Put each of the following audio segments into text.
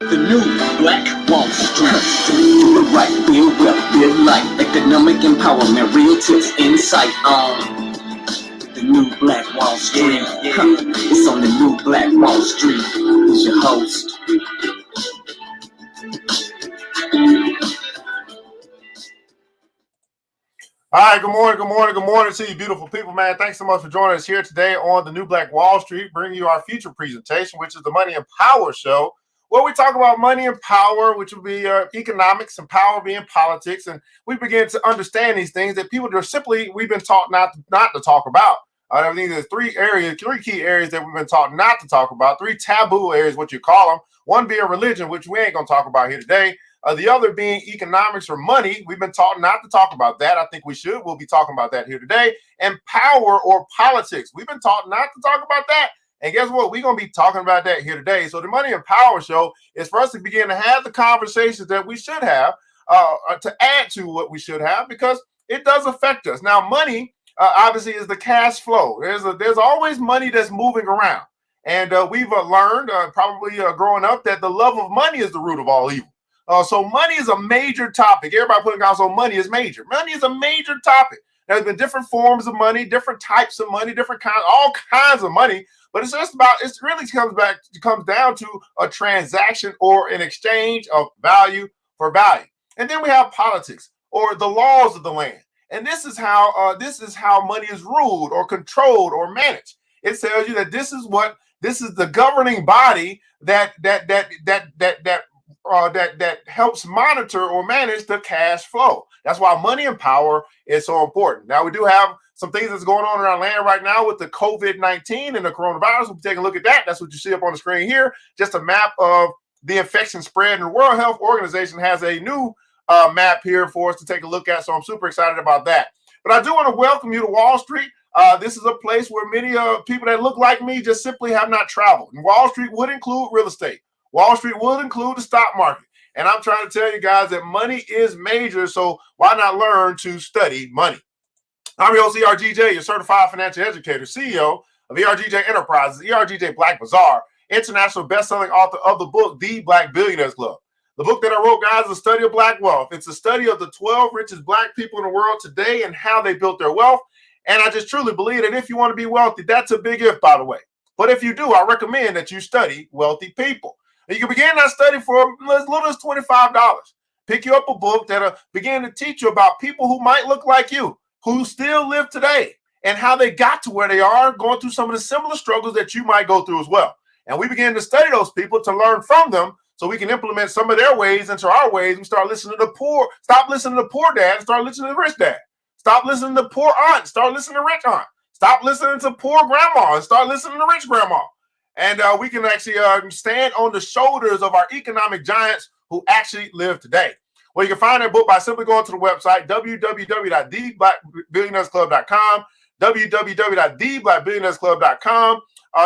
The new Black Wall Street. Do it right, build wealth, build life. Economic empowerment, real tips, insight on the new Black Wall Street. It's on the new Black Wall Street. Who's your host? All right, good morning to you beautiful people, man. Thanks so much for joining us here today on the New Black Wall Street, bringing you our future presentation, which is the Money and Power Show, where we talk about money and power, which will be economics, and power being politics. And we begin to understand these things that people are simply, we've been taught not to talk about. I think there's three key areas that we've been taught not to talk about, three taboo areas, what you call them. One being religion, which we ain't going to talk about here today. The other being economics or money. We've been taught not to talk about that. I think we should. We'll be talking about that here today. And power or politics. We've been taught not to talk about that. And guess what? We're going to be talking about that here today. So the Money and Power Show is for us to begin to have the conversations that we should have to add to what we should have, because it does affect us. Now, money obviously is the cash flow. There's always money that's moving around. And we've learned probably growing up that the love of money is the root of all evil. So money is a major topic. Everybody putting out, so money is major. Money is a major topic. There's been different forms of money, different types of money, different kinds, all kinds of money. But it's just about, it really comes down to a transaction or an exchange of value for value. And then we have politics or the laws of the land. And this is how money is ruled or controlled or managed. It tells you that this is the governing body that helps monitor or manage the cash flow. That's why money and power is so important. Now, we do have some things that's going on in our land right now with the COVID-19 and the coronavirus. We'll take a look at that. That's what you see up on the screen here. Just a map of the infection spread. And the World Health Organization has a new map here for us to take a look at. So I'm super excited about that. But I do want to welcome you to Wall Street. This is a place where many people that look like me just simply have not traveled. And Wall Street would include real estate. Wall Street would include the stock market. And I'm trying to tell you guys that money is major, so why not learn to study money? I'm your host, ERGJ, your certified financial educator, CEO of ERGJ Enterprises, ERGJ Black Bazaar, international best-selling author of the book, The Black Billionaires Club. The book that I wrote, guys, is a study of Black wealth. It's a study of the 12 richest Black people in the world today and how they built their wealth. And I just truly believe that if you want to be wealthy, that's a big if, by the way. But if you do, I recommend that you study wealthy people. You can begin that study for as little as $25. Pick you up a book that'll begin to teach you about people who might look like you, who still live today, and how they got to where they are, going through some of the similar struggles that you might go through as well. And we begin to study those people to learn from them so we can implement some of their ways into our ways. We start listening to the poor. Stop listening to poor dad and start listening to the rich dad. Stop listening to poor aunt. Start listening to rich aunt. Stop listening to poor grandma and start listening to rich grandma. And we can actually stand on the shoulders of our economic giants who actually live today. Well, you can find that book by simply going to the website, www.theblackbillionairesclub.com, www.theblackbillionairesclub.com.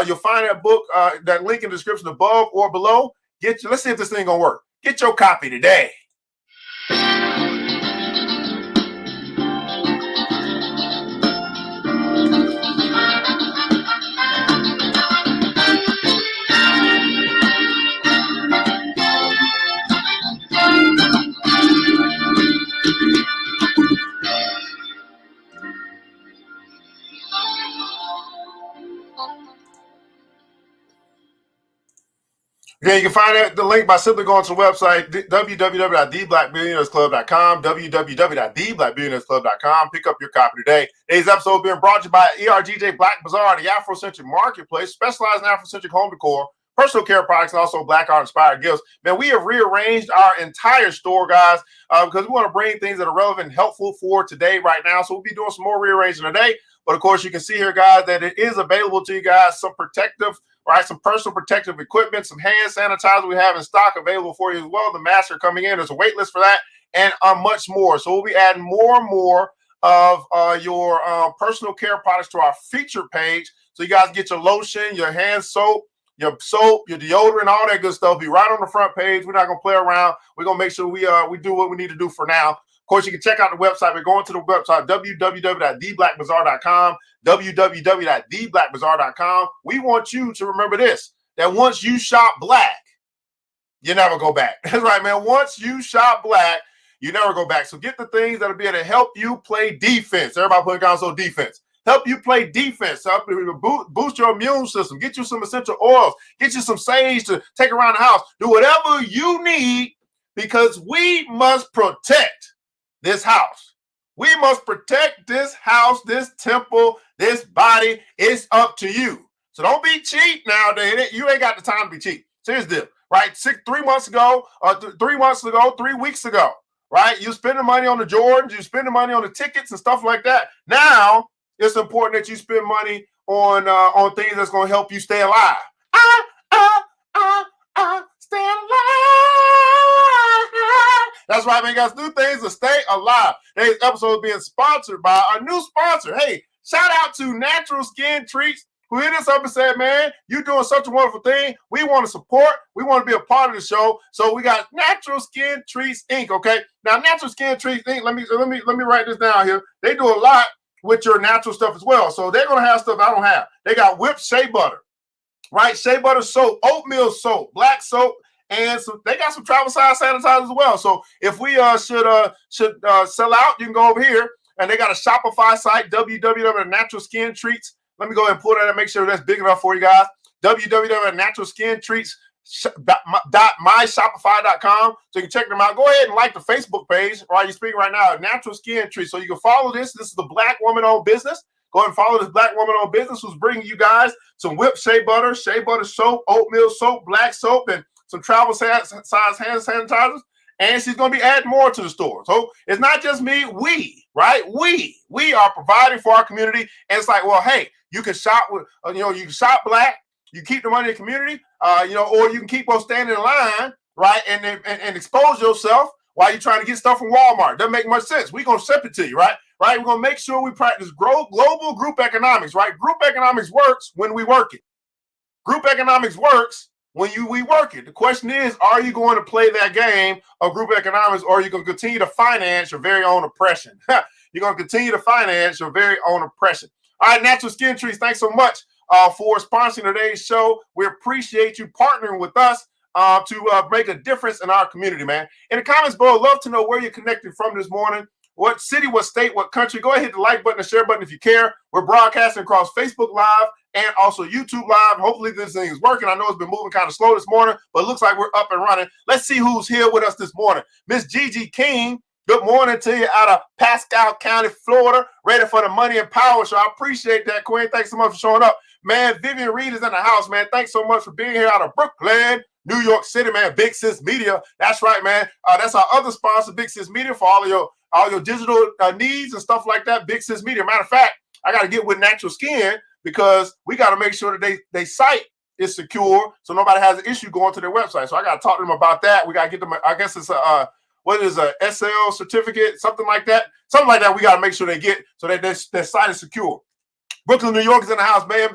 You'll find that book, that link in the description above or below. Let's see if this thing gonna work. Get your copy today. Yeah, you can find the link by simply going to the website, www.theblackbillionairesclub.com, www.theblackbillionairesclub.com. Pick up your copy today. Today's episode being brought to you by ERGJ Black Bazaar, the Afrocentric marketplace, specialized in Afrocentric home decor, personal care products, and also Black art-inspired gifts. Man, we have rearranged our entire store, guys, because we want to bring things that are relevant and helpful for today right now. So we'll be doing some more rearranging today. But, of course, you can see here, guys, that it is available to you guys, some protective, right, some personal protective equipment, some hand sanitizer we have in stock available for you as well. The masks are coming in. There's a wait list for that and much more. So we'll be adding more and more of your personal care products to our feature page. So you guys get your lotion, your hand soap, your deodorant, all that good stuff. Be right on the front page. We're not going to play around. We're going to make sure we do what we need to do for now. Of course, you can check out the website. We're going to the website, www.theblackbazaar.com, www.theblackbazaar.com. We want you to remember this, that once you shop Black, you never go back. That's right, man. Once you shop black, you never go back. So get the things that'll be able to help you play defense. Everybody put console defense. Help you play defense. Help you boost your immune system. Get you some essential oils. Get you some sage to take around the house. Do whatever you need because we must protect this house. We must protect this house, this temple, this body. It's up to you. So don't be cheap nowadays. You ain't got the time to be cheap. So here's the deal, right? 3 months ago, 3 months ago, 3 weeks ago, right? You spending money on the Jordans, you spending money on the tickets and stuff like that. Now it's important that you spend money on things that's going to help you stay alive. Stay alive. That's right, man. Guys, do things to stay alive. Today's episode is being sponsored by our new sponsor. Hey, shout out to Natural Skin Treats, who hit us up and said, man, you're doing such a wonderful thing. We want to support. We want to be a part of the show. So we got Natural Skin Treats Inc., okay? Now, Natural Skin Treats Inc., let me write this down here. They do a lot with your natural stuff as well. So they're going to have stuff I don't have. They got whipped shea butter, right? Shea butter soap, oatmeal soap, black soap, and they got some travel size sanitizers as well. So if we should sell out, you can go over here. And they got a Shopify site, www.naturalskintreats. Let me go ahead and pull that and make sure that's big enough for you guys. www.naturalskintreats.myshopify.com. So you can check them out. Go ahead and like the Facebook page while you're speaking right now, Natural Skin Treats. So you can follow this. This is the Black woman-owned business. Go ahead and follow this Black woman-owned business who's bringing you guys some whipped shea butter soap, oatmeal soap, black soap, and some travel size hand sanitizers. And she's going to be adding more to the store. So it's not just me, we, right? We are providing for our community. And it's like, well, hey, you can shop with, you can shop black, you keep the money in the community, or you can keep on standing in line, right? And expose yourself while you're trying to get stuff from Walmart. Doesn't make much sense. We're going to ship it to you, right? Right? We're going to make sure we practice global group economics, right? Group economics works when we work it. Group economics works when we work it. The question is, are you going to play that game of group economics, or are you going to continue to finance your very own oppression? You're going to continue to finance your very own oppression. All right, Natural Skin Treats, thanks so much for sponsoring today's show. We appreciate you partnering with us to make a difference in our community, man. In the comments below, I'd love to know where you're connected from this morning. What city, what state, what country. Go ahead, hit the like button, the share button if you care. We're broadcasting across Facebook Live and also YouTube Live. Hopefully this thing is working. I know it's been moving kind of slow this morning, but it looks like we're up and running. Let's see who's here with us this morning. Miss Gigi King, good morning to you out of Pascal County, Florida, ready for the Money and Power Show. I appreciate that, Queen. Thanks so much for showing up. Man, Vivian Reed is in the house, man. Thanks so much for being here out of Brooklyn, New York City, man. Big Sis Media. That's right, man. That's our other sponsor, Big Sis Media, for all your digital needs and stuff like that. Big Sis Media. Matter of fact, I got to get with Natural Skin because we got to make sure that they site is secure so nobody has an issue going to their website. So I got to talk to them about that. We got to get them, I guess it's a SL certificate, something like that. Something like that we got to make sure they get so that their site is secure. Brooklyn, New York is in the house, man.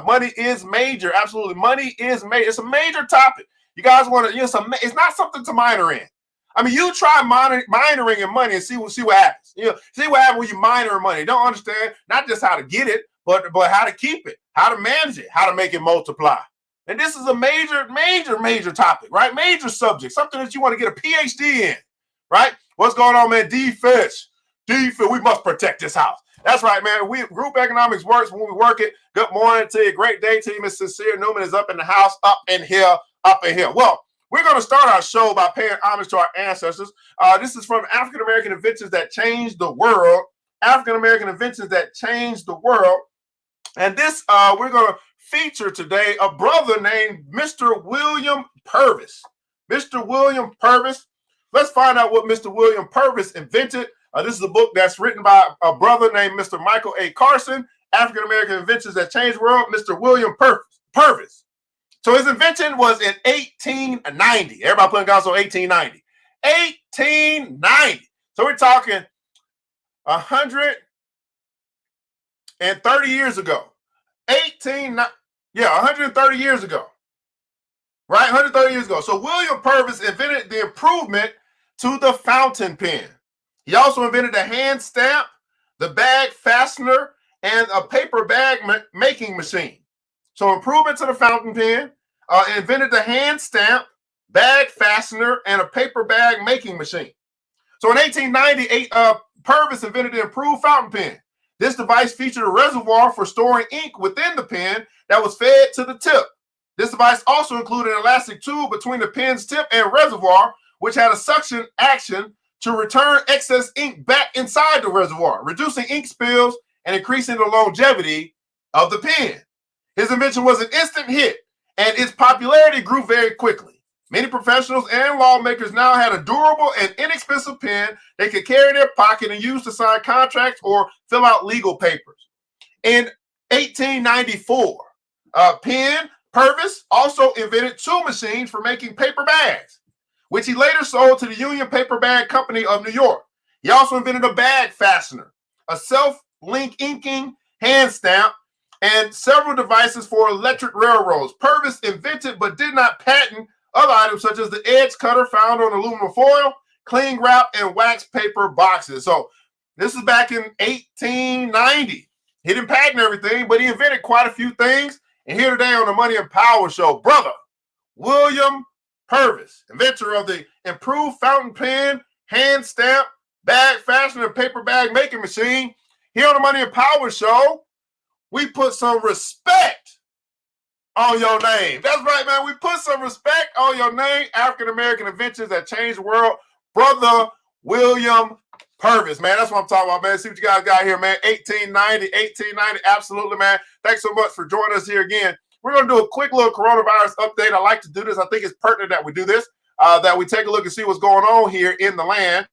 Money is major. Absolutely. Money is major. It's a major topic. You guys want to, it's not something to minor in. I mean, you try minoring in money and see what happens. See what happens when you minor in money. Don't understand not just how to get it, but how to keep it, how to manage it, how to make it multiply. And this is a major topic, right? Major subject, something that you want to get a PhD in, right? What's going on, man? Defense. We must protect this house. That's right, man. Group economics works when we work it. Good morning to you. Great day to you. Miss Sincere Newman is up in the house, up in here. Well, we're going to start our show by paying homage to our ancestors. This is from African American Inventions That Changed the World. African American Inventions That Changed the World. And this, we're going to feature today a brother named Mr. William Purvis. Mr. William Purvis. Let's find out what Mr. William Purvis invented. This is a book that's written by a brother named Mr. Michael A. Carson. African American Inventions That Changed the World. Mr. William Purvis. So his invention was in 1890. Everybody putting down so 1890. 1890. So we're talking 130 years ago. 130 years ago. Right? 130 years ago. So William Purvis invented the improvement to the fountain pen. He also invented the hand stamp, the bag fastener, and a paper bag making machine. So improvement to the fountain pen, invented the hand stamp, bag fastener, and a paper bag making machine. So in 1898, Purvis invented the improved fountain pen. This device featured a reservoir for storing ink within the pen that was fed to the tip. This device also included an elastic tube between the pen's tip and reservoir, which had a suction action to return excess ink back inside the reservoir, reducing ink spills and increasing the longevity of the pen. His invention was an instant hit, and its popularity grew very quickly. Many professionals and lawmakers now had a durable and inexpensive pen they could carry in their pocket and use to sign contracts or fill out legal papers. In 1894, Penn Purvis also invented two machines for making paper bags, which he later sold to the Union Paper Bag Company of New York. He also invented a bag fastener, a self-link inking hand stamp, and several devices for electric railroads. Purvis invented but did not patent other items such as the edge cutter found on aluminum foil, cling wrap, and wax paper boxes. So this is back in 1890. He didn't patent everything, but he invented quite a few things. And here today on the Money and Power Show, brother William Purvis, inventor of the improved fountain pen, hand stamp, bag fastener, and paper bag making machine. Here on the Money and Power Show, we put some respect on your name. That's right, man. We put some respect on your name. African-American inventions that changed the world. Brother William Purvis, man. That's what I'm talking about, man. See what you guys got here, man. 1890. Absolutely, man. Thanks so much for joining us here again. We're going to do a quick little coronavirus update. I like to do this. I think it's pertinent that we do this, that we take a look and see what's going on here in the land.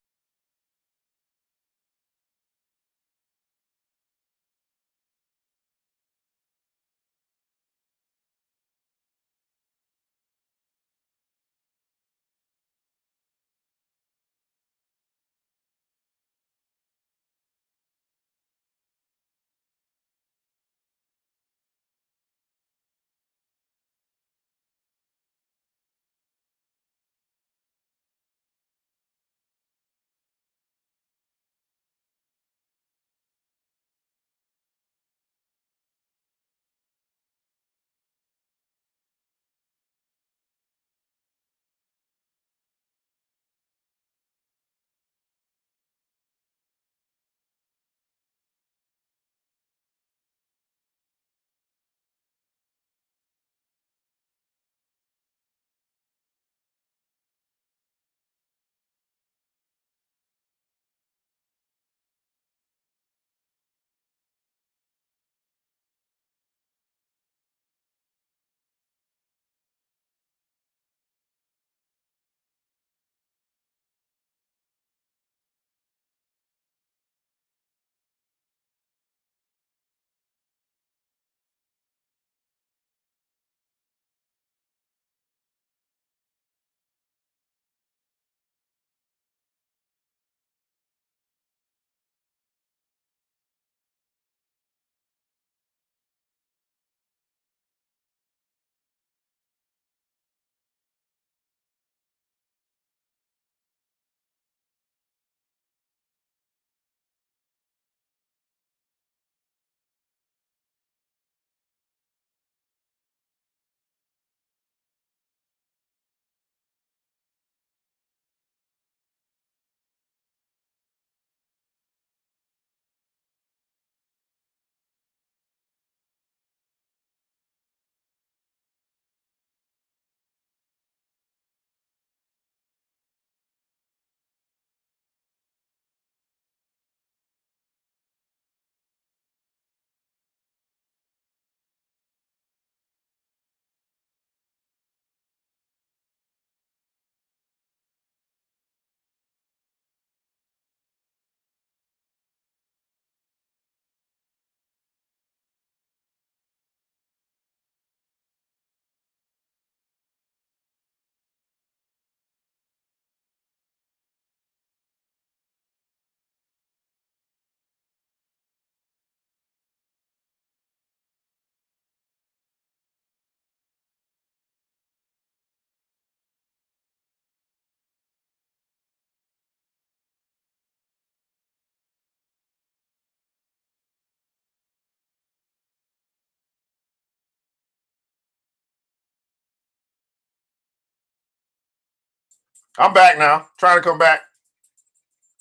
I'm back now. Trying to come back.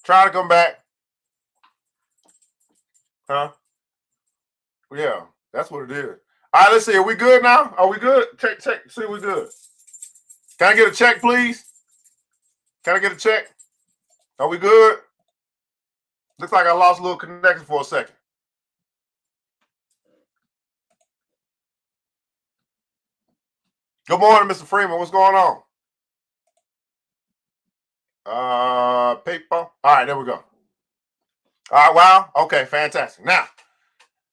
Trying to come back. Huh? Yeah, that's what it is. All right, let's see. Are we good now? Are we good? Check. See, we good. Can I get a check, please? Can I get a check? Are we good? Looks like I lost a little connection for a second. Good morning, Mr. Freeman. What's going on? PayPal. All right, there we go. All right, wow. Okay, fantastic. Now,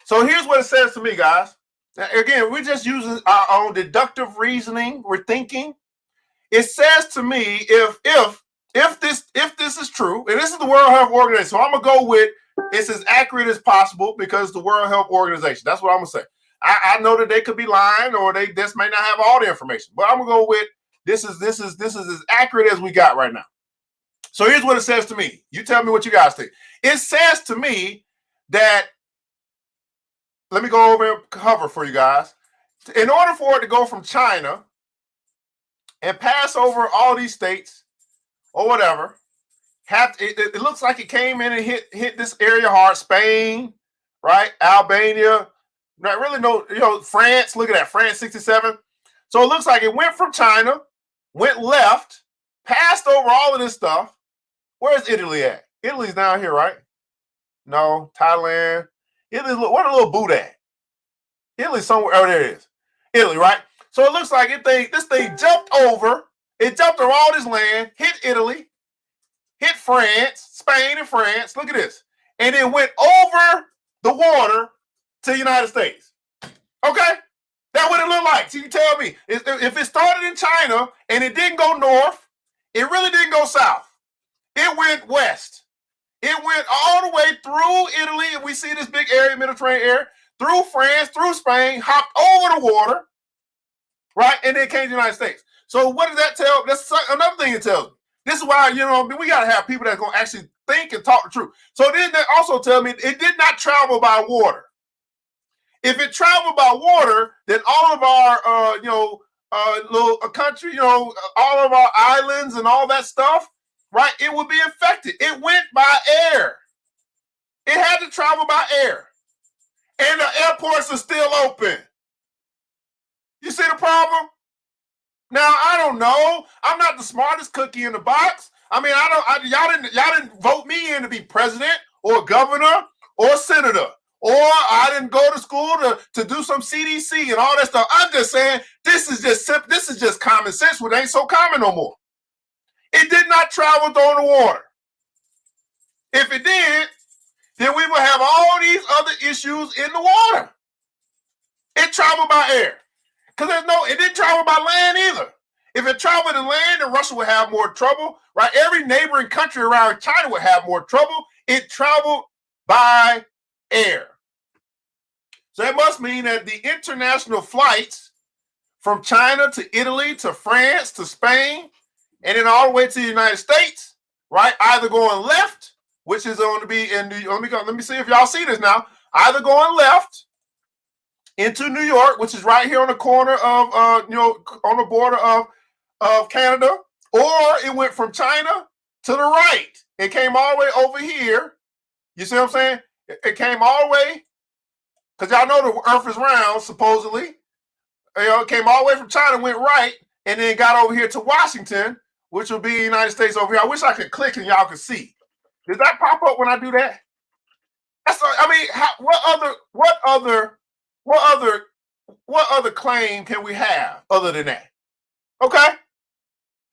so here's what it says to me, guys. Now, again, we're just using our own deductive reasoning. We're thinking. It says to me, if this is true, and this is the World Health Organization, so I'm gonna go with it's as accurate as possible because it's the World Health Organization. That's what I'm gonna say. I know that they could be lying or they just may not have all the information, but I'm gonna go with this is as accurate as we got right now. So here's what it says to me. You tell me what you guys think. It says to me that, let me go over and cover for you guys. In order for it to go from China and pass over all these states or whatever, it looks like it came in and hit this area hard. Spain, right? Albania, not really France. Look at that, France 67. So it looks like it went from China, went left, passed over all of this stuff. Where's Italy at? Italy's down here, right? No, Thailand. Italy, where the little boot at? Italy somewhere. Oh, there it is. Italy, right? So it looks like this thing jumped over. It jumped over all this land, hit Italy, hit France, Spain and France. Look at this. And it went over the water to the United States. Okay? That's what it looked like. So you tell me, if it started in China and it didn't go north, it really didn't go south. It went west. It went all the way through Italy, and we see this big area, Mediterranean area, through France, through Spain, hopped over the water, right? And then came to the United States. So what does that tell? That's another thing it tells me. This is why, we got to have people that's going to actually think and talk the truth. So then that also tells me it did not travel by water. If it traveled by water, then all of our, little country, all of our islands and all that stuff, right, it would be infected. It went by air. It had to travel by air. And the airports are still open. You see the problem? Now, I don't know. I'm not the smartest cookie in the box. I mean, y'all didn't vote me in to be president or governor or senator. Or I didn't go to school to do some CDC and all that stuff. I'm just saying this is just common sense, which ain't so common no more. It did not travel through the water. If it did, then we would have all these other issues in the water. It traveled by air. Because it didn't travel by land either. If it traveled in land, then Russia would have more trouble, right? Every neighboring country around China would have more trouble. It traveled by air. So it must mean that the international flights from China to Italy to France to Spain and then all the way to the United States, right? Either going left, which is going to be in let me see if y'all see this now. Either going left into New York, which is right here on the corner of on the border of Canada, or it went from China to the right. It came all the way over here. You see what I'm saying? It came all the way, because y'all know the earth is round, supposedly. It came all the way from China, went right, and then got over here to Washington, which would be the United States over here. I wish I could click and y'all could see. Does that pop up when I do that? What other claim can we have other than that? Okay.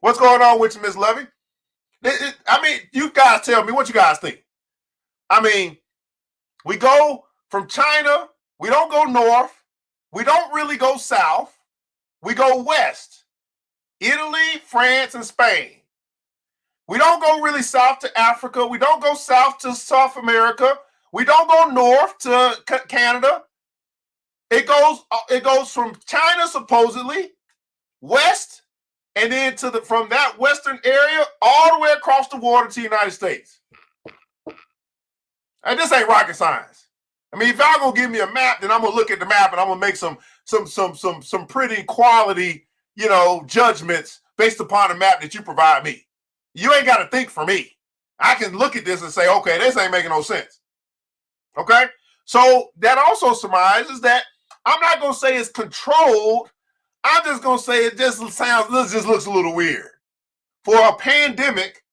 What's going on with you, Ms. Levy? You guys tell me what you guys think. We go from China, we don't go north, we don't really go south, we go west. Italy, France, and Spain. We don't go really south to Africa, we don't go south to South America, we don't go north to Canada. It goes from China supposedly west, and then from that western area all the way across the water to the United States. And this ain't rocket science. If y'all gonna give me a map, then I'm gonna look at the map and I'm gonna make some pretty quality, judgments based upon the map that you provide me. You ain't got to think for me. I can look at this and say, okay, this ain't making no sense. Okay? So that also surmises that I'm not going to say it's controlled. I'm just going to say it just looks a little weird for a pandemic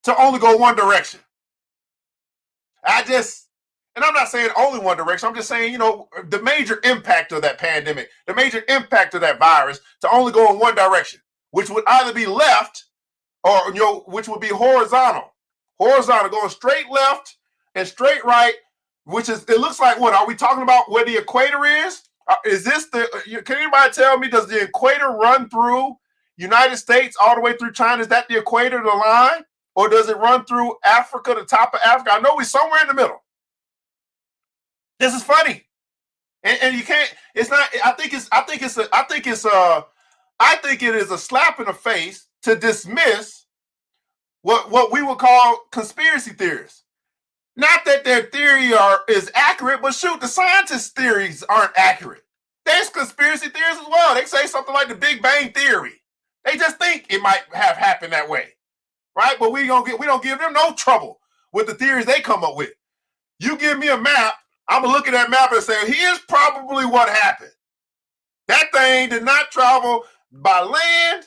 to only go one direction. And I'm not saying only one direction. I'm just saying, the major impact of that pandemic, the major impact of that virus to only go in one direction, which would either be left or, which would be horizontal, going straight left and straight right, which is, it looks like, what are we talking about? Where the equator is? Is this can anybody tell me, does the equator run through United States all the way through China? Is that the equator, the line? Or does it run through Africa, the top of Africa? I know we're somewhere in the middle. This is funny. And you can't, it's not, I think it is a slap in the face to dismiss what we would call conspiracy theorists. Not that their theory is accurate, but shoot, the scientists' theories aren't accurate. There's conspiracy theories as well. They say something like the Big Bang Theory. They just think it might have happened that way, right? But we don't give them no trouble with the theories they come up with. You give me a map, I'm gonna look at that map and say, here's probably what happened. That thing did not travel by land,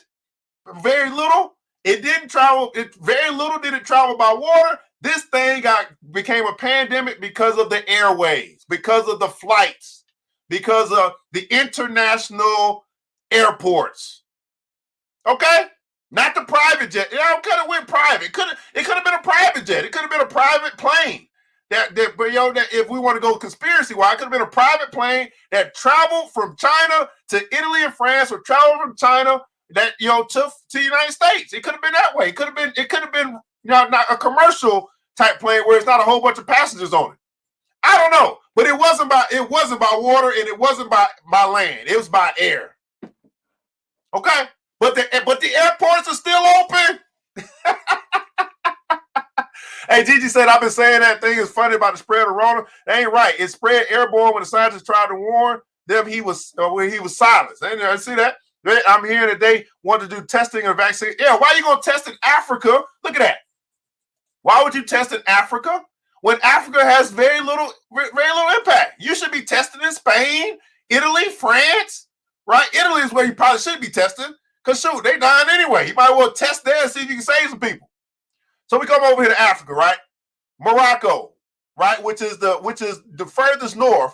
very little. It didn't travel. Very little did it travel by water. This thing became a pandemic because of the airways, because of the flights, because of the international airports. Okay? Not the private jet. It could have went private. It could have been a private jet. It could have been a private plane. That if we want to go conspiracy, it could have been a private plane that traveled from China to Italy and France, or traveled from China to the United States. It could have been that way. It could have been not a commercial type plane where it's not a whole bunch of passengers on it. I don't know, but it wasn't by water, and it wasn't by land. It was by air. Okay, but the airports are still open. Hey, Gigi said, I've been saying that thing is funny about the spread of Rona. That ain't right. It spread airborne when the scientists tried to warn them he was silenced. And see that? I'm hearing that they want to do testing of vaccine. Yeah, why are you going to test in Africa? Look at that. Why would you test in Africa when Africa has very little impact? You should be testing in Spain, Italy, France, right? Italy is where you probably should be testing, because shoot, they dying anyway. You might well test there and see if you can save some people. So we come over here to Africa, right? Morocco, right? Which is the furthest north,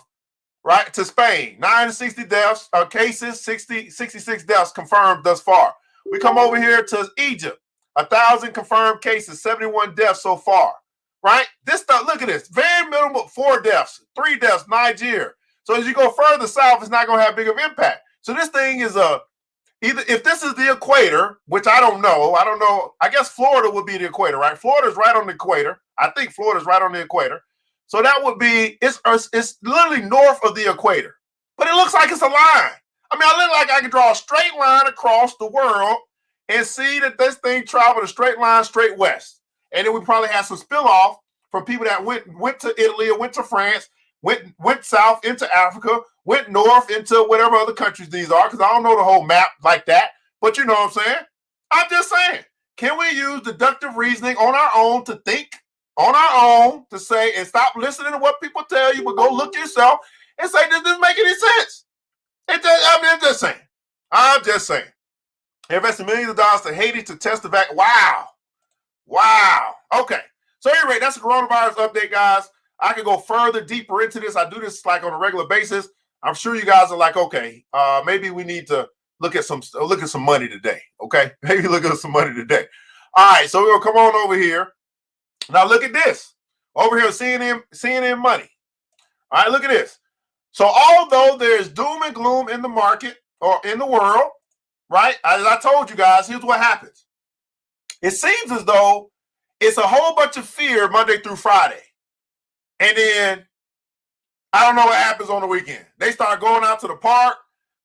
right, to Spain. 960 deaths, cases, 66 deaths confirmed thus far. We come over here to Egypt, 1,000 confirmed cases, 71 deaths so far, right? This stuff, look at this, very minimal, 4 deaths, 3 deaths, Nigeria. So as you go further south, it's not going to have big of impact. So this thing is either, if this is the equator, which I don't know. I guess Florida would be the equator, right? Florida's right on the equator. I think Florida's right on the equator. So that would be, it's literally north of the equator. But it looks like it's a line. I mean, I look like I could draw a straight line across the world and see that this thing traveled a straight line straight west. And then we probably have some spill off from people that went to Italy or went to France, went south into Africa, went north into whatever other countries these are, because I don't know the whole map like that. But you know what I'm saying? I'm just saying, can we use deductive reasoning on our own to think on our own, to say, and stop listening to what people tell you, but go look yourself and say, does this make any sense? I'm just saying. Investing millions of dollars to Haiti to test the vaccine. Wow. Okay. So anyway, that's the coronavirus update, guys. I could go further, deeper into this. I do this like on a regular basis. I'm sure you guys are like, okay, maybe we need to look at some money today. Okay, maybe look at some money today. All right, so we're gonna come on over here. Now look at this. Over here, CNN Money. All right, look at this. So although there's doom and gloom in the market or in the world, right? As I told you guys, here's what happens. It seems as though it's a whole bunch of fear Monday through Friday. And then I don't know what happens on the weekend. They start going out to the park,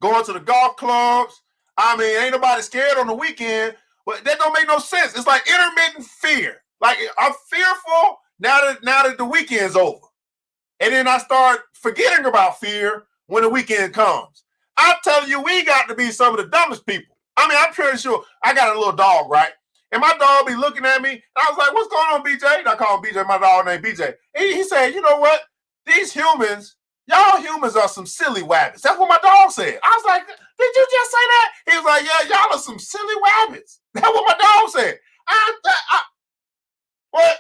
going to the golf clubs. I mean, ain't nobody scared on the weekend, but that don't make no sense. It's like intermittent fear. Like, I'm fearful now that the weekend's over. And then I start forgetting about fear when the weekend comes. I'm telling you, we got to be some of the dumbest people. I mean, I'm pretty sure I got a little dog, right? And my dog be looking at me. And I was like, what's going on, BJ? And I call him BJ, my dog named BJ. And he said, you know what? These humans, y'all humans are some silly wabbits. That's what my dog said. I was like, did you just say that? He was like, yeah, y'all are some silly wabbits. That's what my dog said. What?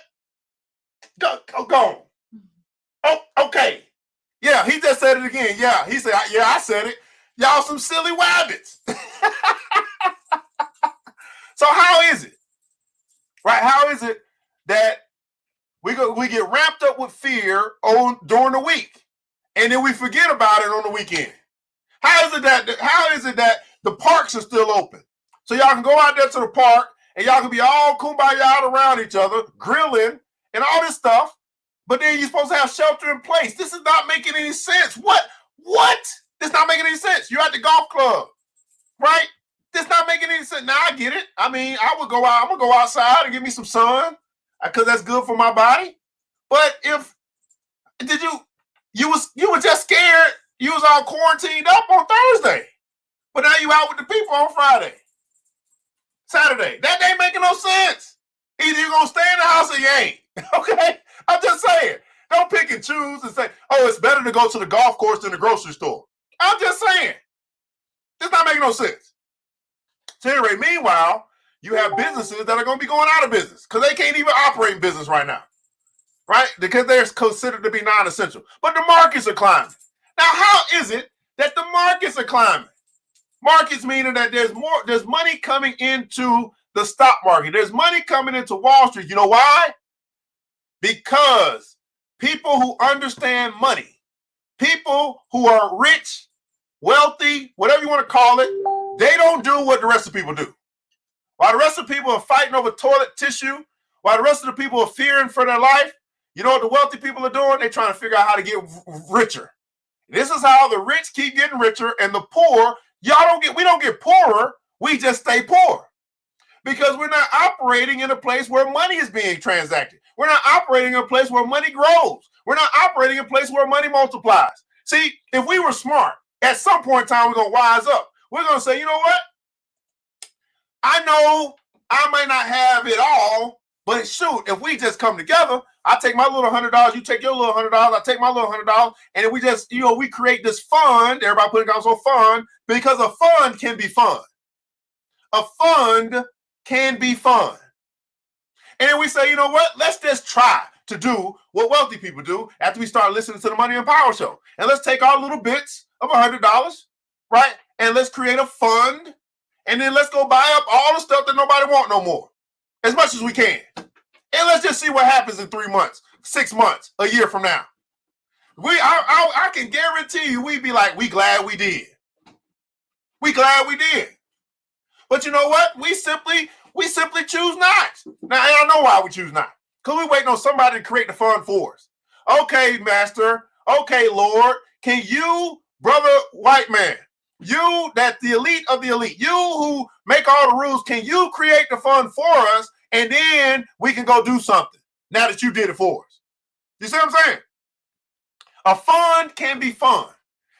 Go on. Oh, okay. Yeah, he just said it again. Yeah, he said, yeah, I said it. Y'all some silly wabbits. So how is it? Right? How is it that we get ramped up with fear during the week, and then we forget about it on the weekend? How is it that the parks are still open? So y'all can go out there to the park and y'all can be all kumbaya around each other, grilling and all this stuff, but then you're supposed to have shelter in place. This is not making any sense. What? This not making any sense. You're at the golf club, right? This not making any sense. Now I get it. I mean, I'm gonna go outside and get me some sun because that's good for my body. But you were just scared. You was all quarantined up on Thursday, but now you out with the people on Friday, Saturday. That ain't making no sense. Either you're gonna stay in the house or you ain't. Okay, I'm just saying. Don't pick and choose and say, "Oh, it's better to go to the golf course than the grocery store." I'm just saying. It's not making no sense. So anyway, meanwhile, you have businesses that are going to be going out of business because they can't even operate in business right now, right? Because they're considered to be non-essential. But the markets are climbing. Now, how is it that the markets are climbing? Markets meaning that there's money coming into the stock market. There's money coming into Wall Street. You know why? Because people who understand money, people who are rich, wealthy, whatever you want to call it, they don't do what the rest of the people do. While the rest of the people are fighting over toilet tissue, while the rest of the people are fearing for their life, you know what the wealthy people are doing? They're trying to figure out how to get richer. This is how the rich keep getting richer and the poor, we don't get poorer, we just stay poor. Because we're not operating in a place where money is being transacted. We're not operating in a place where money grows. We're not operating in a place where money multiplies. See, if we were smart, at some point in time, we're going to wise up. We're going to say, you know what? I know I might not have it all, but shoot, if we just come together, I take my little $100, you take your little $100, I take my little $100, and then we just, we create this fund. Everybody put it down, so fund, because a fund can be fun. A fund can be fun. And then we say, you know what? Let's just try to do what wealthy people do after we start listening to the Money and Power Show. And let's take our little bits of $100, right? And let's create a fund. And then let's go buy up all the stuff that nobody wants no more, as much as we can. And let's just see what happens in 3 months, 6 months, a year from now. I can guarantee you we'd be like, we glad we did. We glad we did. But you know what? We simply choose not. Now, I don't know why we choose not. Because we're waiting on somebody to create the fund for us. Okay, master. Okay, Lord. Can you, brother white man, you that the elite of the elite, you who make all the rules, can you create the fund for us and then we can go do something now that you did it for us? You see what I'm saying? A fund can be fun.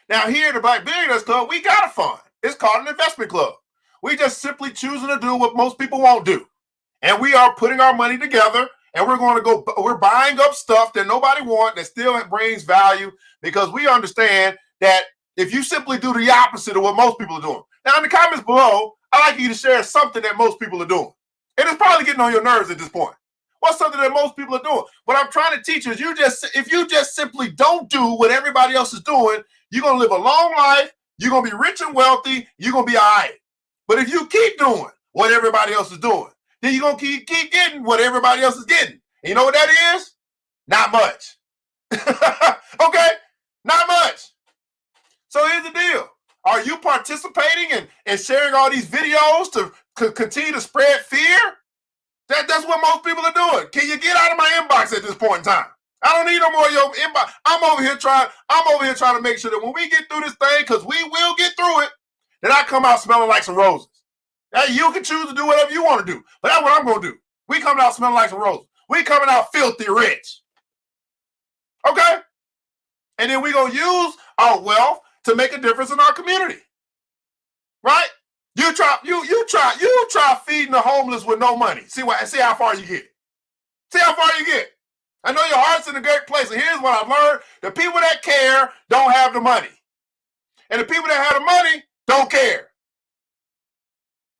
Now here at the Black Billionaires Club, we got a fund. It's called an investment club. We just simply choosing to do what most people won't do. And we are putting our money together and we're buying up stuff that nobody wants that still brings value because we understand that if you simply do the opposite of what most people are doing. Now, in the comments below, I'd like you to share something that most people are doing. And it's probably getting on your nerves at this point. What's something that most people are doing? What I'm trying to teach you is if you just simply don't do what everybody else is doing, you're going to live a long life, you're going to be rich and wealthy, you're going to be all right. But if you keep doing what everybody else is doing, then you're going to keep getting what everybody else is getting. And you know what that is? Not much. Okay? Not much. So here's the deal. Are you participating and sharing all these videos to continue to spread fear? That's what most people are doing. Can you get out of my inbox at this point in time? I don't need no more of your inbox. I'm over here trying to make sure that when we get through this thing, because we will get through it, that I come out smelling like some roses. Now, you can choose to do whatever you want to do, but that's what I'm going to do. We coming out smelling like some roses. We coming out filthy rich. Okay? And then we going to use our wealth to make a difference in our community. Right? You try feeding the homeless with no money. See how far you get. See how far you get. I know your heart's in a great place. And here's what I've learned. The people that care don't have the money. And the people that have the money don't care.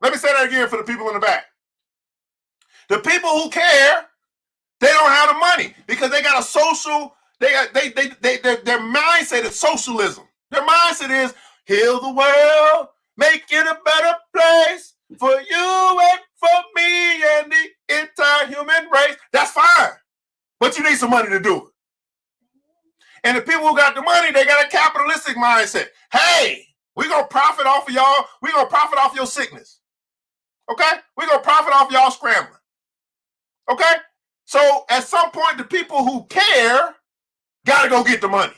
Let me say that again for the people in the back. The people who care, they don't have the money because they got a social, their mindset is socialism. Their mindset is heal the world, make it a better place for you and for me and the entire human race. That's fine. But you need some money to do it. And the people who got the money, they got a capitalistic mindset. Hey, we're going to profit off of y'all. We're going to profit off your sickness. Okay? We're going to profit off y'all scrambling. Okay? So at some point, the people who care got to go get the money.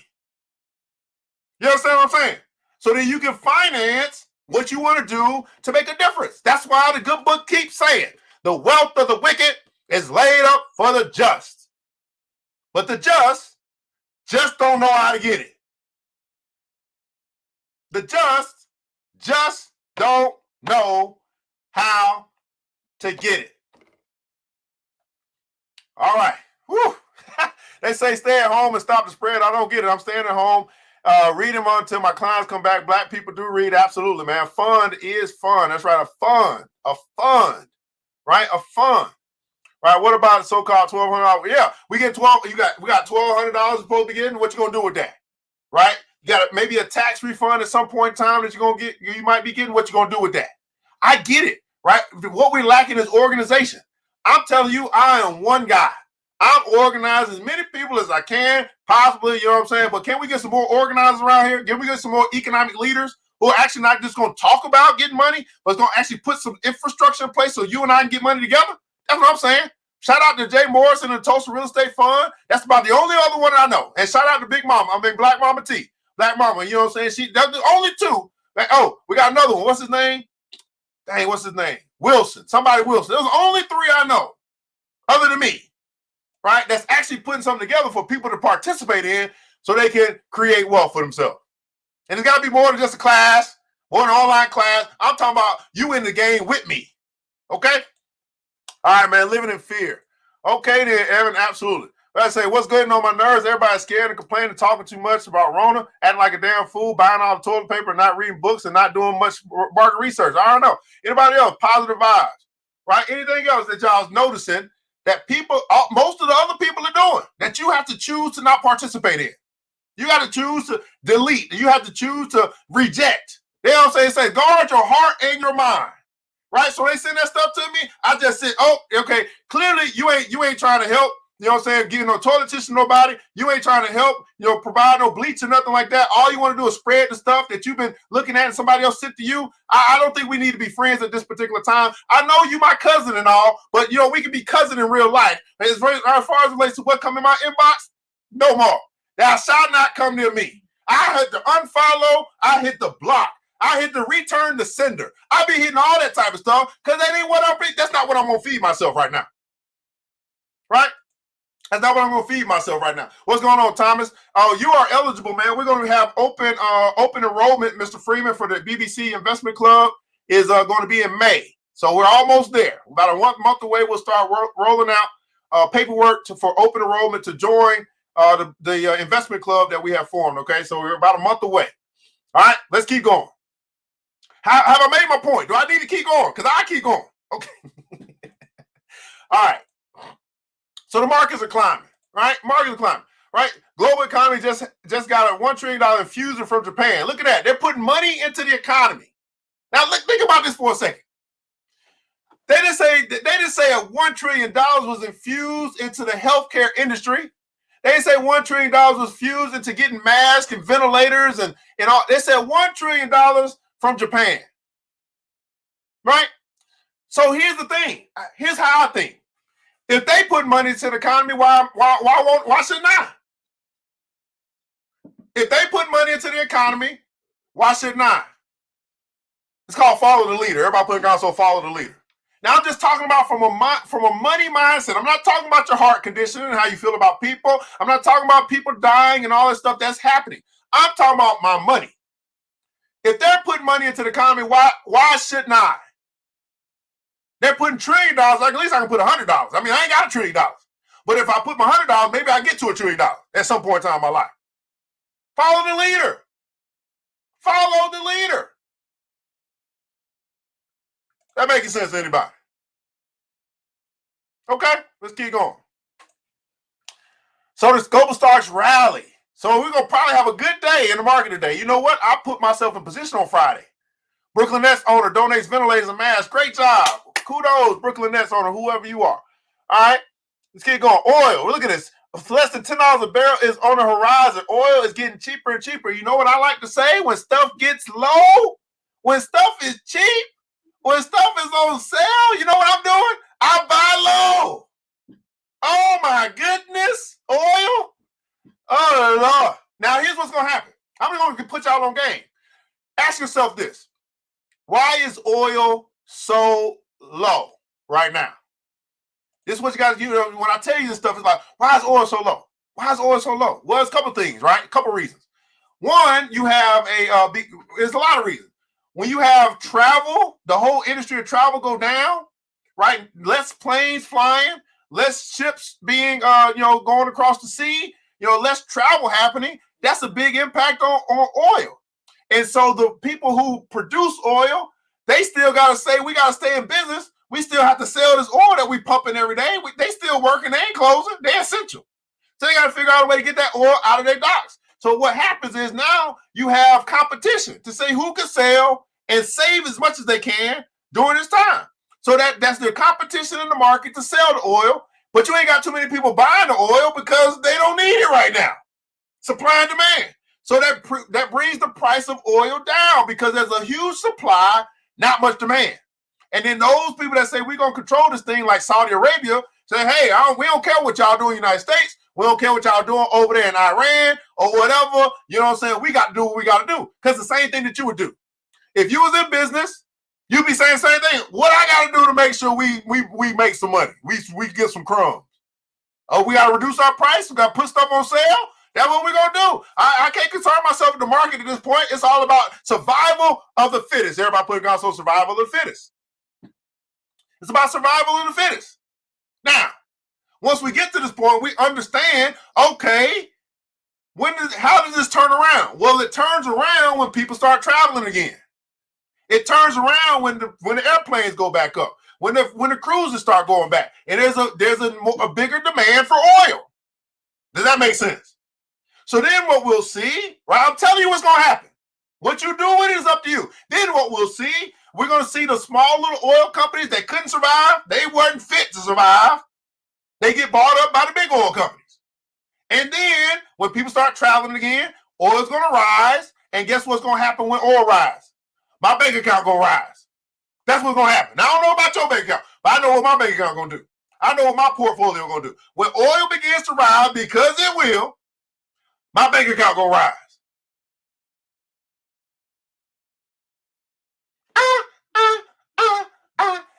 You understand what I'm saying? So that you can finance what you want to do to make a difference. That's why the good book keeps saying, the wealth of the wicked is laid up for the just. But the just don't know how to get it. The just don't know how to get it. All right. Whew. They say stay at home and stop the spread. I don't get it. I'm staying at home. Reading until my clients come back. Black people do read. Absolutely, man. Fun is fun. That's right. A fund. Right? A fund. Right? What about the so-called $1,200? Yeah, we get we got $1,200 supposed to get. What you gonna do with that? Right? You got maybe a tax refund at some point in time that you're gonna get. You might be getting. What you gonna do with that? I get it. Right? What we're lacking is organization. I'm telling you, I am one guy. I'm organizing as many people as I can, possibly, you know what I'm saying? But can we get some more organizers around here? Can we get some more economic leaders who are actually not just going to talk about getting money, but going to actually put some infrastructure in place so you and I can get money together? That's what I'm saying. Shout out to Jay Morrison and the Tulsa Real Estate Fund. That's about the only other one I know. And shout out to Big Mama. Black Mama T. Black Mama, you know what I'm saying? That's the only two. Oh, we got another one. What's his name? Dang, what's his name? Wilson. Somebody Wilson. Those are the only three I know, other than me. Right? That's actually putting something together for people to participate in so they can create wealth for themselves. And it's got to be more than just a class, more than an online class. I'm talking about you in the game with me. Okay? All right, man, living in fear. Okay then, Evan, absolutely. But I say, what's getting on my nerves? Everybody's scared and complaining, talking too much about Rona, acting like a damn fool, buying all the toilet paper, not reading books, and not doing much market research. I don't know. Anybody else? Positive vibes. Right? Anything else that y'all's noticing that people, most of the other people are doing, that you have to choose to not participate in. You got to choose to delete. You have to choose to reject. They don't say guard your heart and your mind. Right? So they send that stuff to me. I just said, oh, okay, clearly you ain't trying to help. You know what I'm saying? Getting no toilet tissue, nobody. You ain't trying to help, provide no bleach or nothing like that. All you want to do is spread the stuff that you've been looking at and somebody else sent to you. I don't think we need to be friends at this particular time. I know you my cousin and all, but, we can be cousin in real life. As far as relates to what come in my inbox, no more. Thou shalt not come near me. I hit the unfollow. I hit the block. I hit the return the sender. I be hitting all that type of stuff because that ain't what that's not what I'm going to feed myself right now. Right? That's not what I'm going to feed myself right now. What's going on, Thomas? Oh, you are eligible, man. We're going to have open enrollment, Mr. Freeman, for the BBC Investment Club is going to be in May. So we're almost there. About a month away, we'll start rolling out paperwork for open enrollment to join the investment club that we have formed. Okay, so we're about a month away. All right, let's keep going. Have I made my point? Do I need to keep going? Because I keep going. Okay. All right. So the markets are climbing, right? Markets are climbing, right? Global economy just got a $1 trillion infusion from Japan. Look at that. They're putting money into the economy. Now, think about this for a second. They didn't say a $1 trillion was infused into the healthcare industry. They didn't say $1 trillion was fused into getting masks and ventilators and all. They said $1 trillion from Japan, right? So here's the thing. Here's how I think. If they put money into the economy, why shouldn't I? If they put money into the economy, why shouldn't I? It's called follow the leader. Everybody put also follow the leader. Now I'm just talking about from a money mindset. I'm not talking about your heart condition and how you feel about people. I'm not talking about people dying and all that stuff that's happening. I'm talking about my money. If they're putting money into the economy, why shouldn't I? They're putting $1 trillion. Like, at least I can put $100. I mean, I ain't got $1 trillion. But if I put my $100, maybe I get to $1 trillion at some point in time in my life. Follow the leader. Follow the leader. That making sense to anybody? Okay, let's keep going. So this global stocks rally. So we're going to probably have a good day in the market today. You know what? I put myself in position on Friday. Brooklyn Nets owner donates ventilators and masks. Great job. Kudos, Brooklyn Nets owner, whoever you are. All right, let's keep going. Oil. Look at this. Less than $10 a barrel is on the horizon. Oil is getting cheaper and cheaper. You know what I like to say? When stuff gets low, when stuff is cheap, when stuff is on sale, you know what I'm doing? I buy low. Oh my goodness. Oil. Oh Lord. Now here's what's going to happen. I'm going to put y'all on game. Ask yourself this. Why is oil so low right now? This is what you guys do. When I tell you this stuff, it's like, why is oil so low? Why is oil so low? Well, it's a couple of things, right? A couple of reasons. One, you have there's a lot of reasons. When you have travel, the whole industry of travel go down, right? Less planes flying, less ships being, going across the sea, less travel happening. That's a big impact on oil. And so the people who produce oil, they still got to say, we got to stay in business. We still have to sell this oil that we pumping every day. They still working. They ain't closing. They're essential. So they got to figure out a way to get that oil out of their docks. So what happens is now you have competition to say who can sell and save as much as they can during this time. So that's the competition in the market to sell the oil. But you ain't got too many people buying the oil because they don't need it right now. Supply and demand. So that brings the price of oil down because there's a huge supply, not much demand. And then those people that say we're going to control this thing, like Saudi Arabia, say, hey, we don't care what y'all do in the United States. We don't care what y'all doing over there in Iran or whatever. You know what I'm saying? We got to do what we got to do. Because the same thing that you would do. If you was in business, you'd be saying the same thing. What I got to do to make sure we make some money? We get some crumbs. Oh, we got to reduce our price? We got to put stuff on sale? That's what we're going to do. I can't concern myself with the market at this point. It's all about survival of the fittest. Everybody putting on survival of the fittest. It's about survival of the fittest. Now, once we get to this point, we understand, okay, how does this turn around? Well, it turns around when people start traveling again. It turns around when the airplanes go back up, when the cruises start going back, and there's a bigger demand for oil. Does that make sense? So then what we'll see, right? I'm telling you what's going to happen. What you do with it is up to you. Then what we'll see, we're going to see the small little oil companies that couldn't survive. They weren't fit to survive. They get bought up by the big oil companies. And then when people start traveling again, oil's going to rise. And guess what's going to happen when oil rises? My bank account going to rise. That's what's going to happen. Now, I don't know about your bank account, but I know what my bank account going to do. I know what my portfolio going to do. When oil begins to rise, because it will, my bank account going to rise.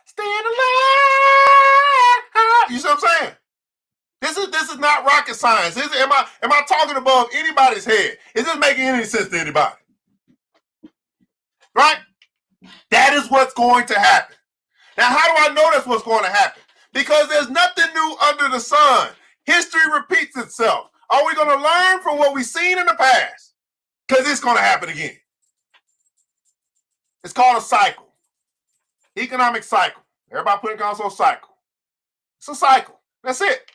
Staying alive. You see what I'm saying? This is not rocket science. Am I talking above anybody's head? Is this making any sense to anybody? Right? That is what's going to happen. Now, how do I know that's what's going to happen? Because there's nothing new under the sun. History repeats itself. Are we going to learn from what we've seen in the past? Because it's going to happen again. It's called a cycle. Economic cycle. Everybody putting console cycle. It's a cycle. That's it.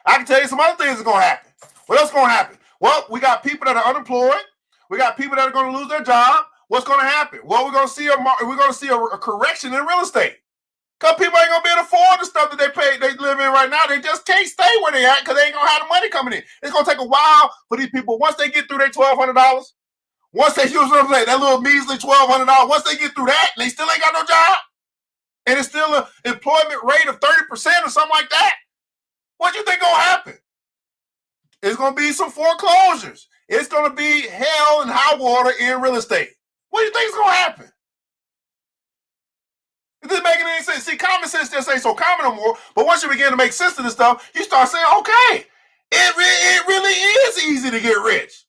I can tell you some other things are going to happen. What else is going to happen? Well, we got people that are unemployed. We got people that are going to lose their job. What's going to happen? Well, we're going to see a correction in real estate. Because people ain't going to be able to afford the stuff that they live in right now. They just can't stay where they at because they ain't going to have the money coming in. It's going to take a while for these people. Once they get through their $1,200, once they use that little measly $1,200, once they get through that, and they still ain't got no job, and it's still an employment rate of 30% or something like that, what do you think going to happen? It's going to be some foreclosures. It's going to be hell and high water in real estate. What do you think is going to happen? It doesn't make any sense. See, common sense just ain't so common no more. But once you begin to make sense of this stuff, you start saying, okay, it really is easy to get rich.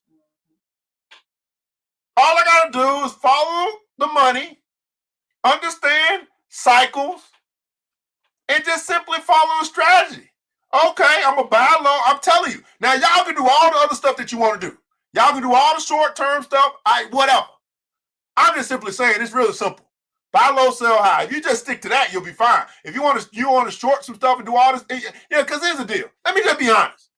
All I got to do is follow the money, understand cycles, and just simply follow a strategy. Okay, I'm going to buy low. I'm telling you. Now, y'all can do all the other stuff that you want to do. Y'all can do all the short-term stuff, whatever. I'm just simply saying it's really simple. Buy low, sell high. If you just stick to that, you'll be fine. If you want to short some stuff and do all this, yeah, because here's the deal. Let me just be honest.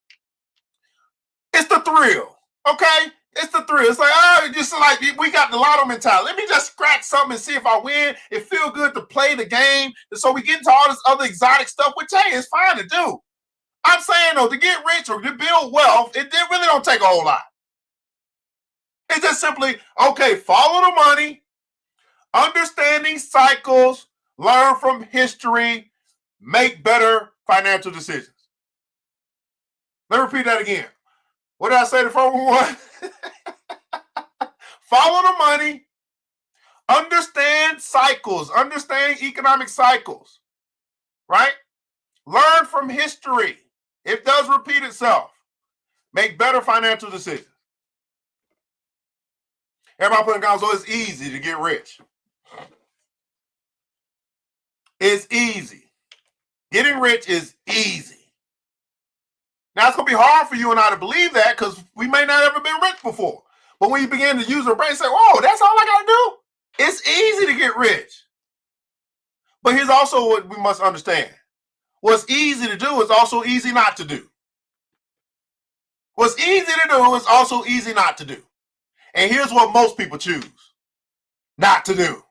It's the thrill, okay? It's the thrill. It's like, oh, just like we got the lotto mentality. Let me just scratch something and see if I win. It feels good to play the game. And so we get into all this other exotic stuff, which, hey, it's fine to do. I'm saying, though, to get rich or to build wealth, it really don't take a whole lot. It's just simply, okay, follow the money, understanding cycles, learn from history, make better financial decisions. Let me repeat that again. What did I say the first one? Follow the money, understand cycles, understand economic cycles, right? Learn from history. It does repeat itself. Make better financial decisions. Everybody putting down, so it's easy to get rich. It's easy. Getting rich is easy. Now, it's going to be hard for you and I to believe that because we may not have ever been rich before. But when you begin to use our brain, say, whoa, that's all I got to do? It's easy to get rich. But here's also what we must understand. What's easy to do is also easy not to do. What's easy to do is also easy not to do. And here's what most people choose not to do.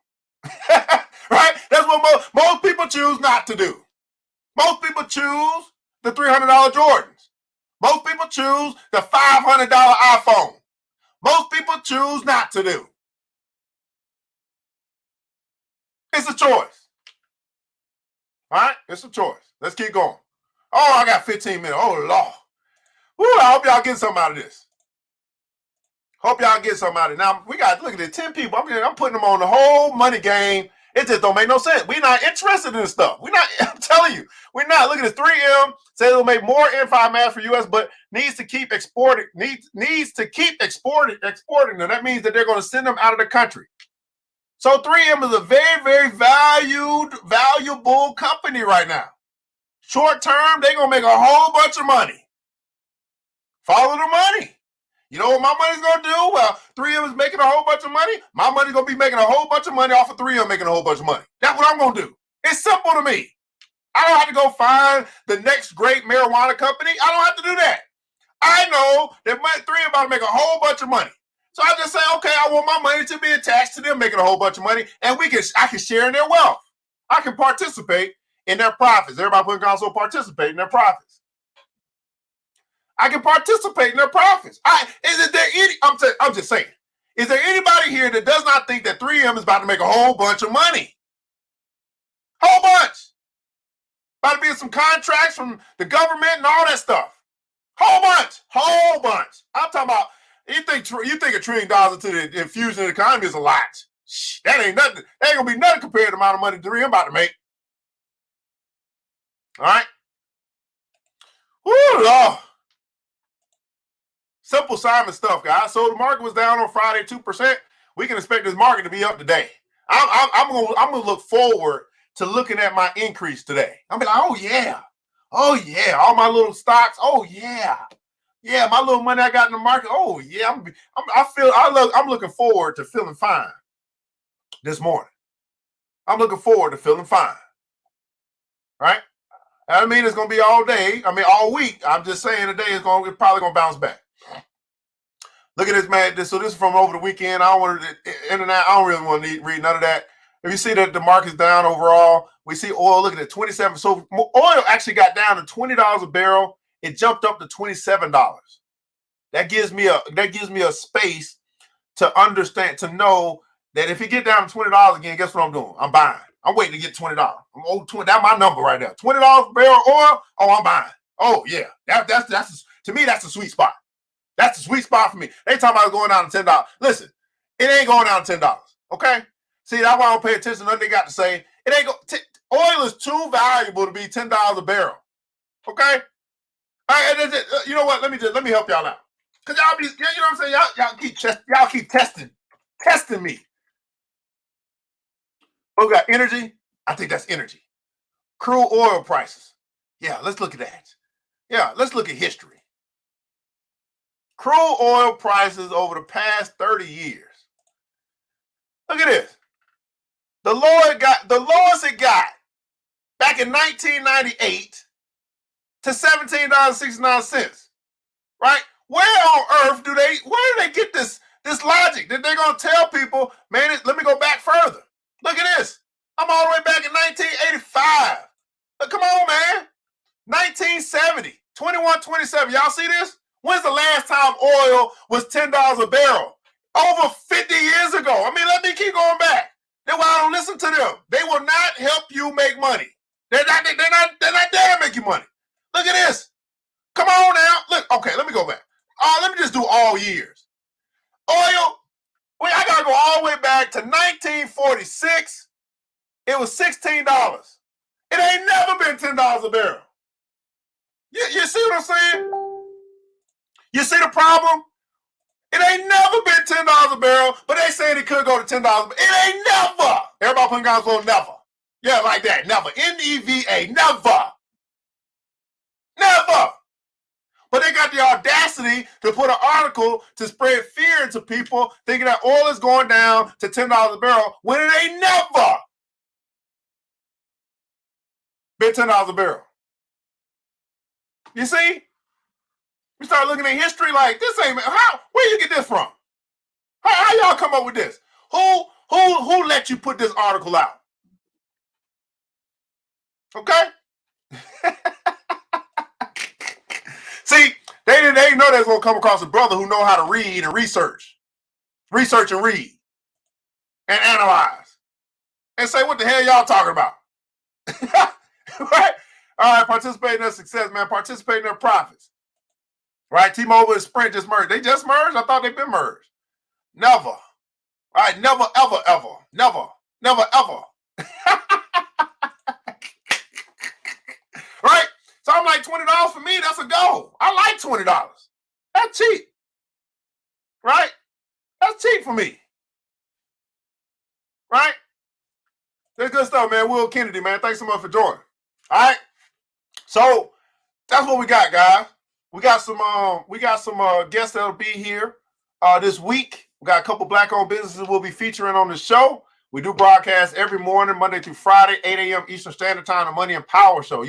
Right? That's what most people choose not to do. Most people choose the $300 Jordans. Most people choose the $500 iPhone. Most people choose not to do. It's a choice. All right? It's a choice. Let's keep going. Oh, I got 15 minutes. Oh, Lord. Woo, I hope y'all get something out of this. Hope y'all get something out of it. Now, we got, look at it, 10 people. I'm putting them on the whole money game. It just don't make no sense. We're not interested in this stuff. We're not, I'm telling you, we're not. Look at this. 3M says it'll make more N5 masks for U.S., but needs to keep exporting. Needs to keep exporting them. That means that they're going to send them out of the country. So 3M is a very, very valuable company right now. Short term, they're going to make a whole bunch of money. Follow the money. You know what my money's going to do? Well, 3M is making a whole bunch of money. My money's going to be making a whole bunch of money off of 3M making a whole bunch of money. That's what I'm going to do. It's simple to me. I don't have to go find the next great marijuana company. I don't have to do that. I know that 3M about to make a whole bunch of money. So I just say, okay, I want my money to be attached to them making a whole bunch of money, and I can share in their wealth. I can participate in their profits. Everybody put also participate in their profits. I can participate in their profits. I'm just saying, is there anybody here that does not think that 3M is about to make a whole bunch of money? Whole bunch. About to be some contracts from the government and all that stuff. Whole bunch. I'm talking about, you think $1 trillion into the infusion of the economy is a lot. That ain't nothing. That ain't gonna be nothing compared to the amount of money 3M about to make. All right. Woo, Lord. Simple Simon stuff, guys. So the market was down on Friday 2%. We can expect this market to be up today. I'm gonna look forward to looking at my increase today. I'm be like, oh yeah, all my little stocks. Oh yeah, my little money I got in the market. Oh yeah, I'm looking forward to feeling fine this morning. I'm looking forward to feeling fine. Right? I mean, it's gonna be all day. I mean, all week. I'm just saying today it's probably gonna bounce back. Look at this, man. So this is from over the weekend. I don't really want to read none of that. If you see that the market's down overall, we see oil looking at 27. So oil actually got down to $20 a barrel. It jumped up to $27. That gives me a space to understand, to know that if it get down to $20 again, guess what I'm doing? I'm buying. I'm waiting to get $20. I'm over 20. That's my number right there. $20 a barrel oil. Oh, I'm buying. Oh yeah, that's to me that's the sweet spot. That's the sweet spot for me. They talking about going down to $10. Listen, it ain't going down to $10. Okay. See, that's why I don't pay attention to nothing they got to say. It ain't oil is too valuable to be $10 a barrel. Okay. All right, you know what? Let me help y'all out. Cause y'all be, you know what I'm saying? Y'all keep testing. testing me. Oh, we got energy. I think that's energy. Crude oil prices. Yeah, let's look at that. Yeah, let's look at history. Crude oil prices over the past 30 years. Look at this. The lowest it got back in 1998 to $17.69. Right? Where on earth where do they get this logic that they're gonna tell people, man, let me go back further. Look at this. I'm all the way back in 1985. Come on, man. 1970, 21.27. Y'all see this? When's the last time oil was $10 a barrel? Over 50 years ago. I mean, let me keep going back. That's why I don't listen to them. They will not help you make money. They're not there to make you money. Look at this. Come on now. Look, okay, let me go back. Let me just do all years. Oil, I gotta go all the way back to 1946. It was $16. It ain't never been $10 a barrel. You see what I'm saying? You see the problem? It ain't never been $10 a barrel, but they saying it could go to $10. It ain't never. Everybody putting guys on never. Yeah, like that. Never. N-E-V-A. Never. Never. But they got the audacity to put an article to spread fear into people thinking that oil is going down to $10 a barrel when it ain't never been $10 a barrel. You see? We start looking at history like this ain't where you get this from? How y'all come up with this? Who let you put this article out? Okay? See, they didn't know they was gonna come across a brother who know how to read and research and read and analyze and say, what the hell y'all talking about? Right? All right, participate in their success, man. Participate in their profits. Right? T-Mobile and Sprint just merged. They just merged? I thought they've been merged. Never. All right, never, ever, ever. Never, never, ever. Right? So I'm like, $20 for me, that's a goal. I like $20. That's cheap. Right? That's cheap for me. Right? That's good stuff, man. Will Kennedy, man. Thanks so much for joining. All right? So that's what we got, guys. We got some guests that'll be here this week. We got a couple Black-owned businesses we'll be featuring on the show. We do broadcast every morning, Monday through Friday, 8 a.m. Eastern Standard Time, the Money and Power Show. Do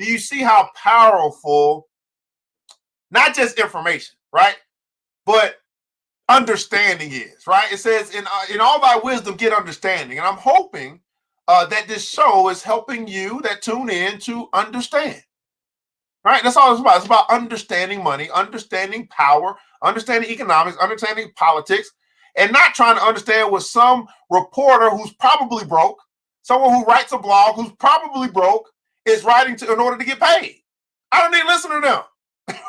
you see how powerful, not just information, right, but understanding is, right? It says, in all thy wisdom, get understanding. And I'm hoping that this show is helping you that tune in to understand. Right? That's all it's about. It's about understanding money, understanding power, understanding economics, understanding politics, and not trying to understand what some reporter who's probably broke, someone who writes a blog who's probably broke, is writing in order to get paid. I don't need to listen to them.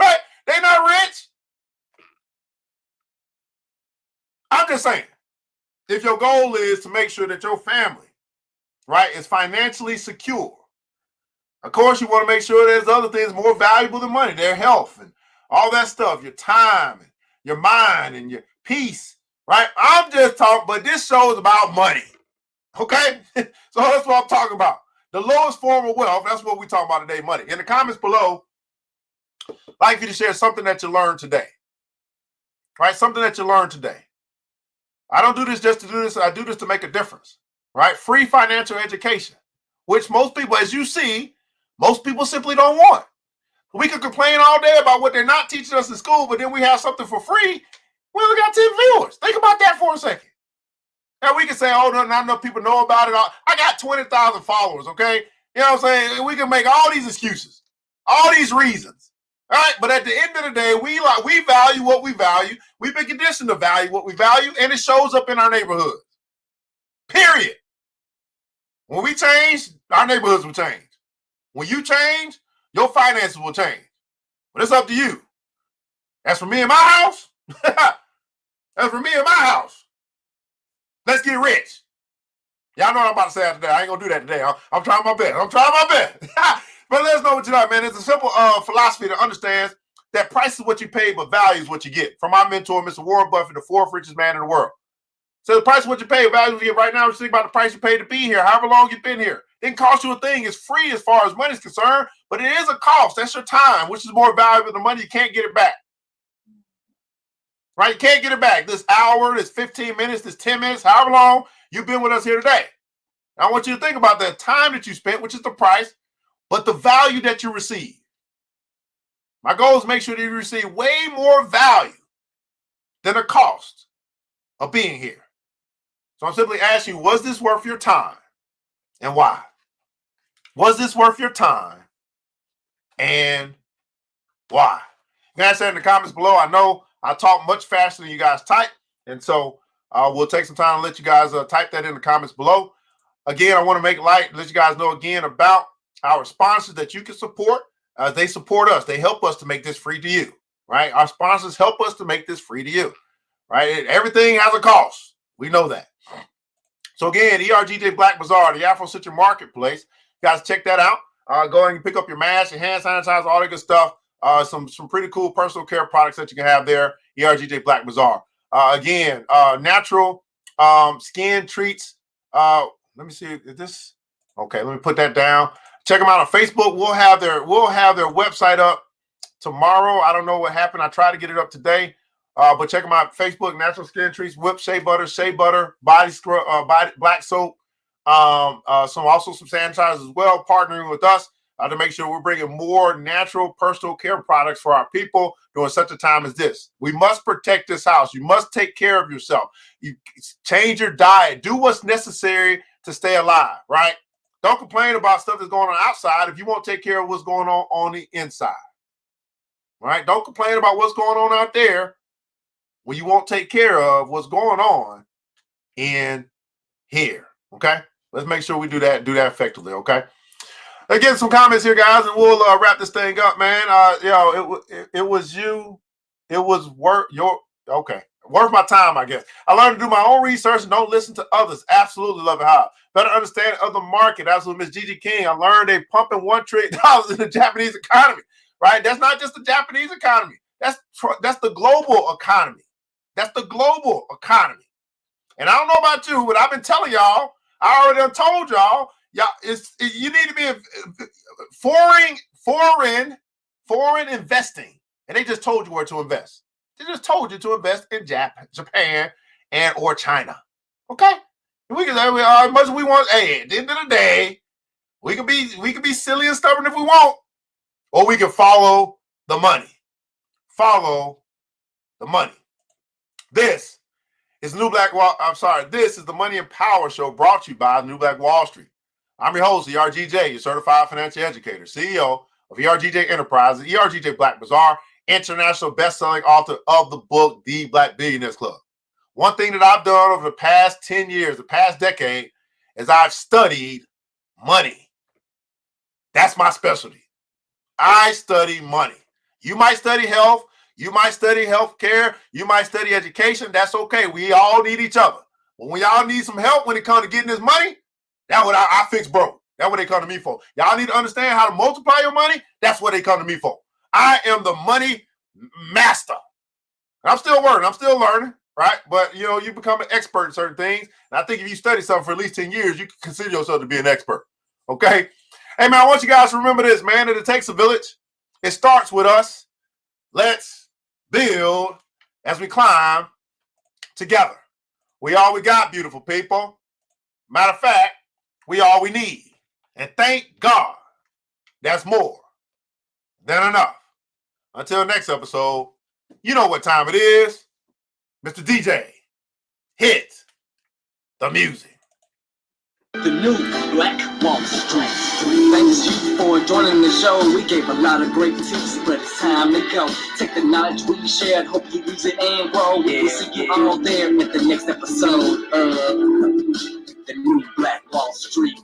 Right? They're not rich. I'm just saying, if your goal is to make sure that your family, right, is financially secure, of course, you want to make sure there's other things more valuable than money, their health and all that stuff, your time and your mind and your peace, right? I'm just talking, but this show is about money, okay? So that's what I'm talking about. The lowest form of wealth, that's what we talk about today, money. In the comments below, I'd like you to share something that you learned today, right? Something that you learned today. I don't do this just to do this. I do this to make a difference, right? Free financial education, which most people, as you see, most people simply don't want. We can complain all day about what they're not teaching us in school, but then we have something for free. We only got 10 viewers. Think about that for a second. Now we can say, oh, not enough people know about it. I got 20,000 followers, okay? You know what I'm saying? We can make all these excuses, all these reasons, all right? But at the end of the day, we value what we value. We've been conditioned to value what we value, and it shows up in our neighborhoods, period. When we change, our neighborhoods will change. When you change, your finances will change. But it's up to you. As for me and my house, let's get rich. Y'all know what I'm about to say after that. I ain't going to do that today. I'm trying my best. But let us know what you like, man. It's a simple philosophy that understands that price is what you pay, but value is what you get. From my mentor, Mr. Warren Buffett, the fourth richest man in the world. So the price of what you pay, value you get right now, just think about the price you paid to be here, however long you've been here. It didn't cost you a thing. It's free as far as money is concerned, but it is a cost. That's your time, which is more valuable than money. You can't get it back. Right? You can't get it back. This hour, this 15 minutes, this 10 minutes, however long you've been with us here today. I want you to think about the time that you spent, which is the price, but the value that you receive. My goal is to make sure that you receive way more value than the cost of being here. So I'm simply asking you, was this worth your time and why? Was this worth your time and why? You can answer that in the comments below. I know I talk much faster than you guys type, and so we'll take some time to let you guys type that in the comments below. Again, I want to make light, let you guys know again about our sponsors that you can support. They support us. They help us to make this free to you, right? Our sponsors help us to make this free to you, right? Everything has a cost. We know that. So again, ERGJ Black Bazaar, the Afro Citrus Marketplace. You guys check that out. Go ahead and pick up your mask, your hand sanitizer, all that good stuff. Some pretty cool personal care products that you can have there. ERGJ Black Bazaar. Again, natural skin treats. Let me see if this. Okay, let me put that down. Check them out on Facebook. We'll have their website up tomorrow. I don't know what happened. I tried to get it up today. But check them out. Facebook, Natural Skin Treats, Whip Shea Butter, Body Scrub, Black Soap, also some sanitizers as well, partnering with us to make sure we're bringing more natural personal care products for our people during such a time as this. We must protect this house. You must take care of yourself. You change your diet. Do what's necessary to stay alive, right? Don't complain about stuff that's going on outside if you won't take care of what's going on the inside, right? Don't complain about what's going on out there when you won't take care of what's going on in here, okay? Let's make sure we do that effectively, okay? Let's get some comments here, guys, and we'll wrap this thing up, man. It was worth my time, I guess. I learned to do my own research and don't listen to others. Absolutely love it, how. Better understand other market. Absolutely, Miss Gigi King. I learned they pumping $1 trillion in the Japanese economy, right? That's not just the Japanese economy. That's the global economy. That's the global economy. And I don't know about you, but I've been telling y'all, I already done told y'all, you need to be foreign investing. And they just told you where to invest. They just told you to invest in Japan and or China. Okay? And we can say as much as we want. Hey, at the end of the day, we can be silly and stubborn if we want, or we can follow the money. Follow the money. This is This is the Money and Power Show brought to you by New Black Wall Street. I'm your host, ERGJ, your certified financial educator, CEO of ERGJ Enterprises, ERGJ Black Bazaar, international best-selling author of the book, The Black Billionaires Club. One thing that I've done over the past 10 years, the past decade, is I've studied money. That's my specialty. I study money. You might study health. You might study healthcare. You might study education. That's okay. We all need each other. When we all need some help when it comes to getting this money, that's what I fix broke. That's what they come to me for. Y'all need to understand how to multiply your money. That's what they come to me for. I am the money master. I'm still learning. I'm still learning, right? But, you become an expert in certain things. And I think if you study something for at least 10 years, you can consider yourself to be an expert, okay? Hey, man, I want you guys to remember this, man, that it takes a village. It starts with us. Let's build as we climb together. We all we got, beautiful people. Matter of fact, we all we need. And thank God that's more than enough. Until next episode, you know what time it is. Mr. DJ, hit the music. The New Black Wall Street. Thanks you for joining the show. We gave a lot of great tips, but it's time to go. Take the knowledge we shared, hope you use it and grow. We'll see you all there at the next episode of The New Black Wall Street.